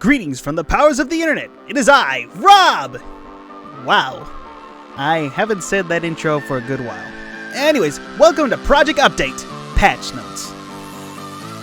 Greetings from the powers of the internet. It is I, Rob! Wow. I haven't said that intro for a good while. Anyways, welcome to Project Update, Patch Notes.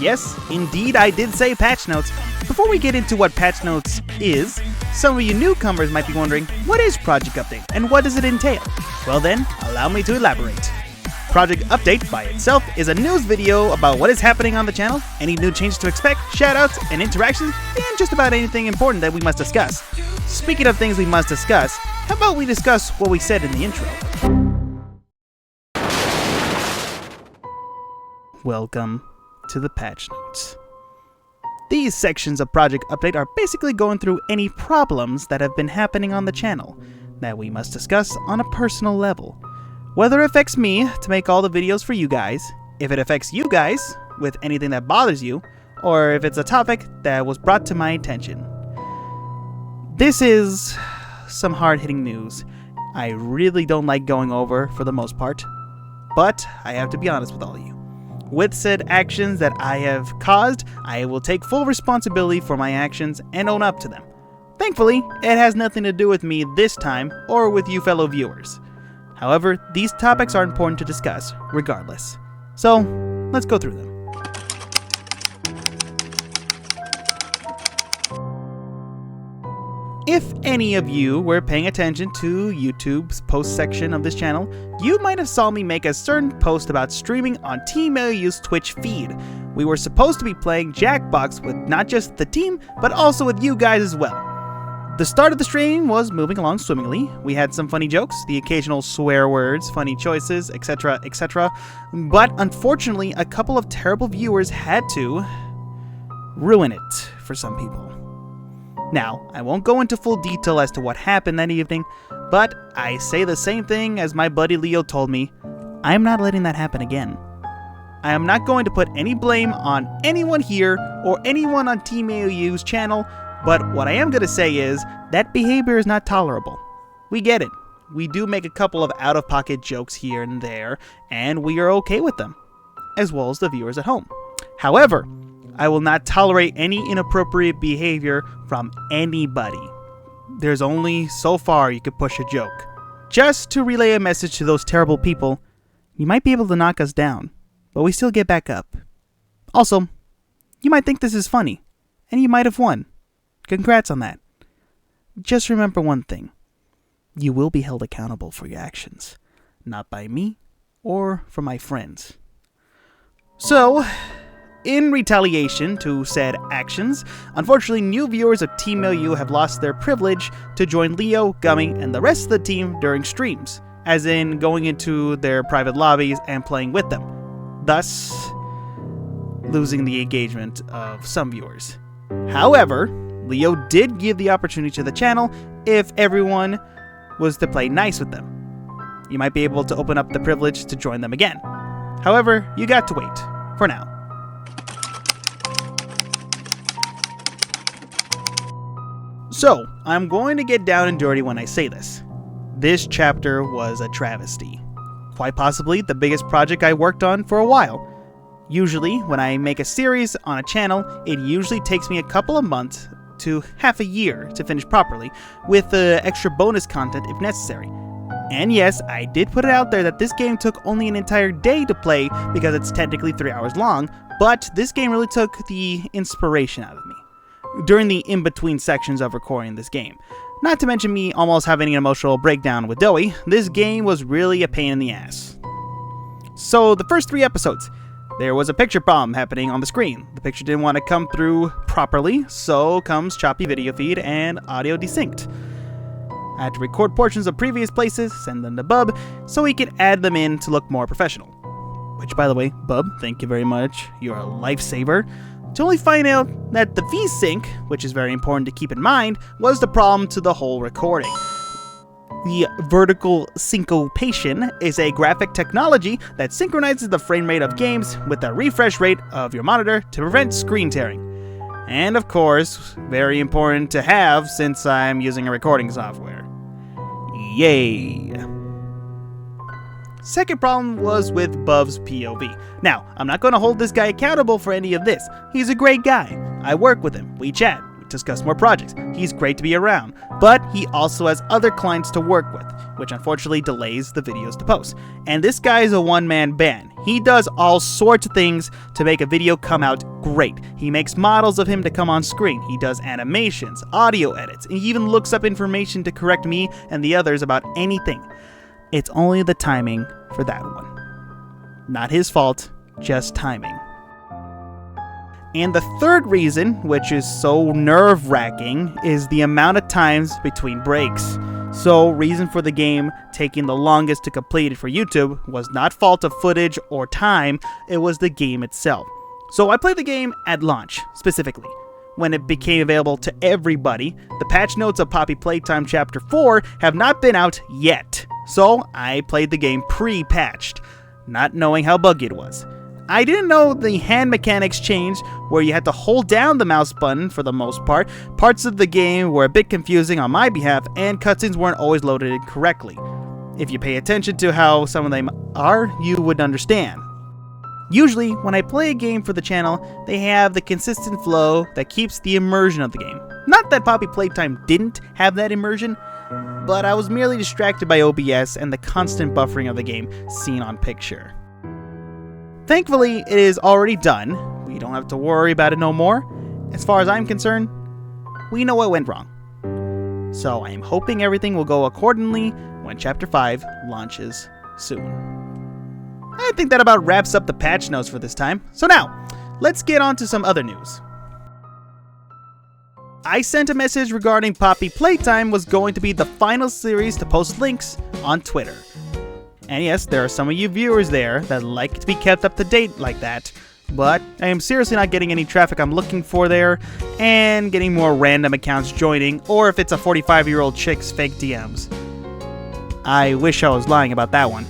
Yes, indeed I did say patch notes. Before we get into what patch notes is, some of you newcomers might be wondering, what is Project Update and what does it entail? Well then, allow me to elaborate. Project Update by itself is a news video about what is happening on the channel, any new changes to expect, shoutouts, and interactions, and just about anything important that we must discuss. Speaking of things we must discuss, how about we discuss what we said in the intro? Welcome to the patch notes. These sections of Project Update are basically going through any problems that have been happening on the channel that we must discuss on a personal level. Whether it affects me to make all the videos for you guys, if it affects you guys with anything that bothers you, or if it's a topic that was brought to my attention. This is some hard-hitting news I really don't like going over for the most part, but I have to be honest with all of you. With said actions that I have caused, I will take full responsibility for my actions and own up to them. Thankfully, it has nothing to do with me this time or with you fellow viewers. However, these topics are important to discuss regardless. So, let's go through them. If any of you were paying attention to YouTube's post section of this channel, you might have saw me make a certain post about streaming on Team AOU's Twitch feed. We were supposed to be playing Jackbox with not just the team, but also with you guys as well. The start of the stream was moving along swimmingly. We had some funny jokes, the occasional swear words, funny choices, etc., etc. But unfortunately, a couple of terrible viewers had to ruin it for some people. Now, I won't go into full detail as to what happened that evening, but I say the same thing as my buddy Leo told me. I'm not letting that happen again. I am not going to put any blame on anyone here or anyone on Team AOU's channel, but what I am going to say is that behavior is not tolerable. We get it. We do make a couple of out-of-pocket jokes here and there, and we are okay with them, as well as the viewers at home. However, I will not tolerate any inappropriate behavior from anybody. There's only so far you could push a joke. Just to relay a message to those terrible people, you might be able to knock us down, but we still get back up. Also, you might think this is funny, and you might have won. Congrats on that. Just remember one thing. You will be held accountable for your actions, not by me or for my friends. So, in retaliation to said actions, unfortunately new viewers of Team AOU have lost their privilege to join Leo, Gummy, and the rest of the team during streams, as in going into their private lobbies and playing with them, thus losing the engagement of some viewers. However, Leo did give the opportunity to the channel if everyone was to play nice with them. You might be able to open up the privilege to join them again. However, you got to wait, for now. So, I'm going to get down and dirty when I say this. This chapter was a travesty. Quite possibly the biggest project I worked on for a while. Usually, when I make a series on a channel, it usually takes me a couple of months to half a year to finish properly, with extra bonus content if necessary. And yes, I did put it out there that this game took only an entire day to play because it's technically 3 hours long, but this game really took the inspiration out of me during the in-between sections of recording this game. Not to mention me almost having an emotional breakdown with Doey, this game was really a pain in the ass. So the first 3 episodes, there was a picture problem happening on the screen. The picture didn't want to come through properly, so comes choppy video feed and audio desynced. I had to record portions of previous places, send them to Bub, so he could add them in to look more professional. Which, by the way, Bub, thank you very much. You're a lifesaver. To only find out that the V-Sync, which is very important to keep in mind, was the problem to the whole recording. The vertical syncopation is a graphic technology that synchronizes the frame rate of games with the refresh rate of your monitor to prevent screen tearing. And of course, very important to have since I'm using a recording software. Yay! Second problem was with Bub's POV. Now, I'm not going to hold this guy accountable for any of this. He's a great guy. I work with him, we chat, discuss more projects. He's great to be around, but he also has other clients to work with, which unfortunately delays the videos to post. And this guy is a one-man band. He does all sorts of things to make a video come out great. He makes models of him to come on screen. He does animations, audio edits, and he even looks up information to correct me and the others about anything. It's only the timing for that one. Not his fault, just timing. And the third reason, which is so nerve-wracking, is the amount of times between breaks. So, reason for the game taking the longest to complete it for YouTube was not fault of footage or time, it was the game itself. So I played the game at launch, specifically. When it became available to everybody, the patch notes of Poppy Playtime Chapter 4 have not been out yet. So I played the game pre-patched, not knowing how buggy it was. I didn't know the hand mechanics changed, where you had to hold down the mouse button for the most part. Parts of the game were a bit confusing on my behalf, and cutscenes weren't always loaded in correctly. If you pay attention to how some of them are, you would understand. Usually, when I play a game for the channel, they have the consistent flow that keeps the immersion of the game. Not that Poppy Playtime didn't have that immersion, but I was merely distracted by OBS and the constant buffering of the game seen on picture. Thankfully, it is already done. We don't have to worry about it no more. As far as I'm concerned, we know what went wrong. So I am hoping everything will go accordingly when Chapter 5 launches soon. I think that about wraps up the patch notes for this time. So now, let's get on to some other news. I sent a message regarding Poppy Playtime was going to be the final series to post links on Twitter. And yes, there are some of you viewers there that like to be kept up to date like that, but I am seriously not getting any traffic I'm looking for there, and getting more random accounts joining, or if it's a 45-year-old chick's fake DMs. I wish I was lying about that one.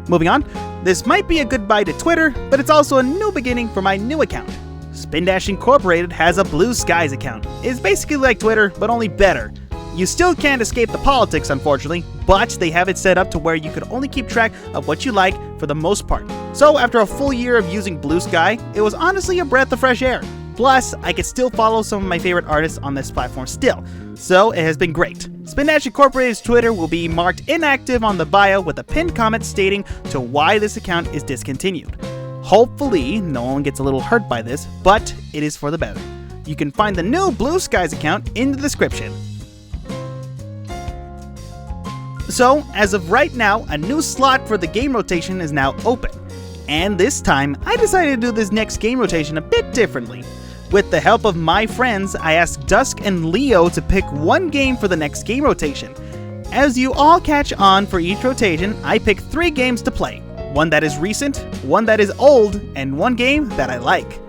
Moving on, this might be a goodbye to Twitter, but it's also a new beginning for my new account. Spin Dash Incorporated has a BlueSky account. It's basically like Twitter, but only better. You still can't escape the politics, unfortunately, but they have it set up to where you could only keep track of what you like for the most part. So after a full year of using BlueSky, it was honestly a breath of fresh air. Plus, I could still follow some of my favorite artists on this platform still, so it has been great. Spin Dash Incorporated's Twitter will be marked inactive on the bio with a pinned comment stating to why this account is discontinued. Hopefully, no one gets a little hurt by this, but it is for the better. You can find the new BlueSky's account in the description. So, as of right now, a new slot for the game rotation is now open. And this time, I decided to do this next game rotation a bit differently. With the help of my friends, I asked Dusk and Leo to pick one game for the next game rotation. As you all catch on for each rotation, I picked 3 games to play. One that is recent, one that is old, and one game that I like.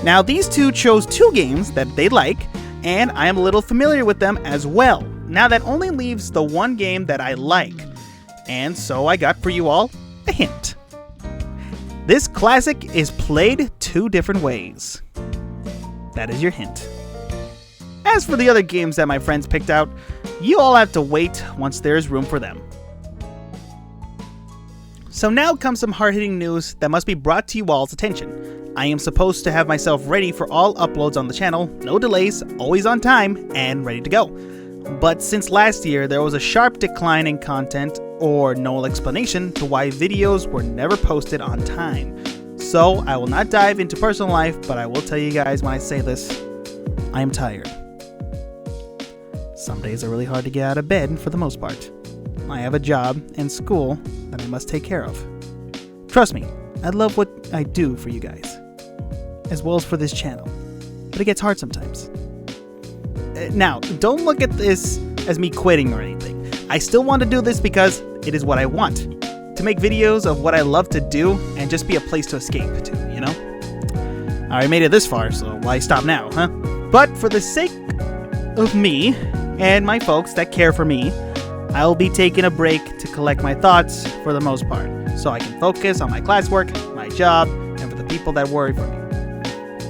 Now, these two chose 2 games that they like, and I am a little familiar with them as well. Now that only leaves the one game that I like. And so I got for you all a hint. This classic is played 2 different ways. That is your hint. As for the other games that my friends picked out, you all have to wait once there is room for them. So now comes some hard-hitting news that must be brought to you all's attention. I am supposed to have myself ready for all uploads on the channel, no delays, always on time, and ready to go. But since last year, there was a sharp decline in content, or no explanation to why videos were never posted on time. So I will not dive into personal life, but I will tell you guys when I say this, I am tired. Some days are really hard to get out of bed for the most part. I have a job and school that I must take care of. Trust me, I love what I do for you guys, as well as for this channel, but it gets hard sometimes. Now, don't look at this as me quitting or anything. I still want to do this because it is what I want. To make videos of what I love to do and just be a place to escape to, you know? I already made it this far, so why stop now, huh? But for the sake of me and my folks that care for me, I'll be taking a break to collect my thoughts for the most part, so I can focus on my classwork, my job, and for the people that worry for me.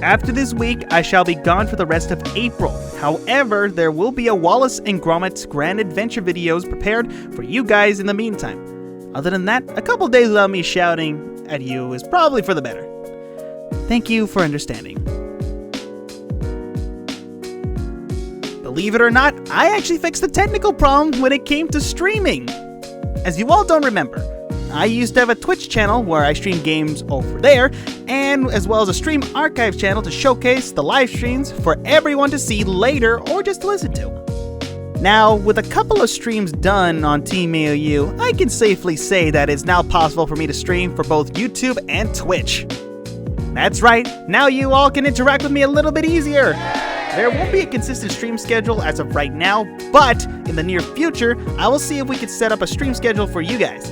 After this week, I shall be gone for the rest of April. However, there will be a Wallace and Gromit's Grand Adventure videos prepared for you guys in the meantime. Other than that, a couple days without me shouting at you is probably for the better. Thank you for understanding. Believe it or not, I actually fixed the technical problem when it came to streaming. As you all don't remember, I used to have a Twitch channel where I stream games over there, and as well as a stream archive channel to showcase the live streams for everyone to see later or just to listen to. Now, with a couple of streams done on Team AOU, I can safely say that it's now possible for me to stream for both YouTube and Twitch. That's right, now you all can interact with me a little bit easier. There won't be a consistent stream schedule as of right now, but in the near future, I will see if we could set up a stream schedule for you guys.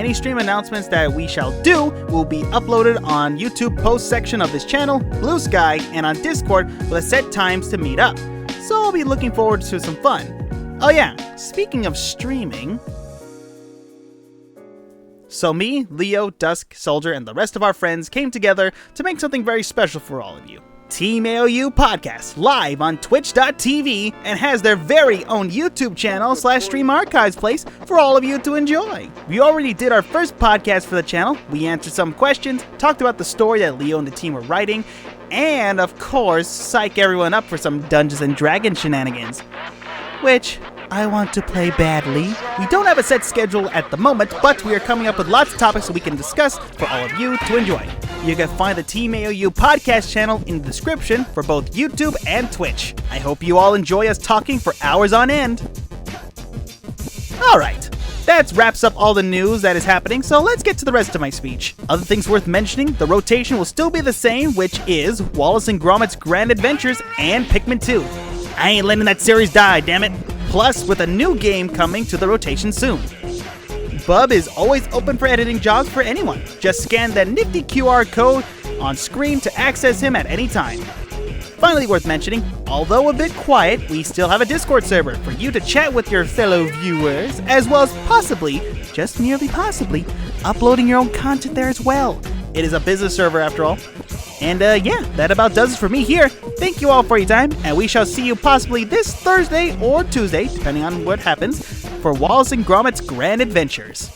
Any stream announcements that we shall do will be uploaded on YouTube post section of this channel, BlueSky, and on Discord with set times to meet up. So I'll be looking forward to some fun. Oh yeah, speaking of streaming... So me, Leo, Dusk, Soldier, and the rest of our friends came together to make something very special for all of you. Team AOU Podcast, live on Twitch.tv, and has their very own YouTube channel / stream archives place for all of you to enjoy. We already did our first podcast for the channel. We answered some questions, talked about the story that Leo and the team were writing, and of course, psych everyone up for some Dungeons & Dragons shenanigans. Which I want to play badly. We don't have a set schedule at the moment, but we are coming up with lots of topics that we can discuss for all of you to enjoy. You can find the Team AOU podcast channel in the description for both YouTube and Twitch. I hope you all enjoy us talking for hours on end. Alright, that wraps up all the news that is happening, so let's get to the rest of my speech. Other things worth mentioning, the rotation will still be the same, which is Wallace and Gromit's Grand Adventures and Pikmin 2. I ain't letting that series die, damn it. Plus, with a new game coming to the rotation soon. Bub is always open for editing jobs for anyone. Just scan that nifty QR code on screen to access him at any time. Finally worth mentioning, although a bit quiet, we still have a Discord server for you to chat with your fellow viewers, as well as possibly, just merely possibly, uploading your own content there as well. It is a business server after all. And yeah, that about does it for me here. Thank you all for your time, and we shall see you possibly this Thursday or Tuesday, depending on what happens, for Wallace and Gromit's Grand Adventures.